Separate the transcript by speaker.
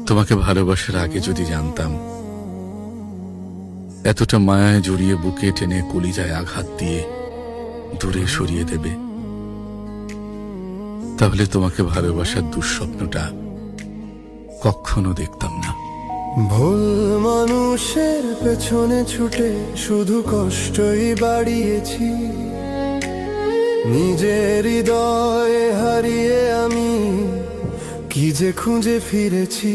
Speaker 1: তোমাকে ভালোবাসার আগে যদি জানতাম এতটা মায়ায় জড়িয়ে বুকে টেনে কলিজায় আঘাত দিয়ে দূরে সরিয়ে দেবে, তাহলে তোমাকে ভালোবাসার দুঃস্বপ্নটা কখনো দেখতাম না।
Speaker 2: ভুল মানুষের পেছনে ছুটে শুধু কষ্টই বাড়িয়েছি, নিজের হৃদয়ে হারিয়ে আমি কি যে খুঁজে ফিরেছি।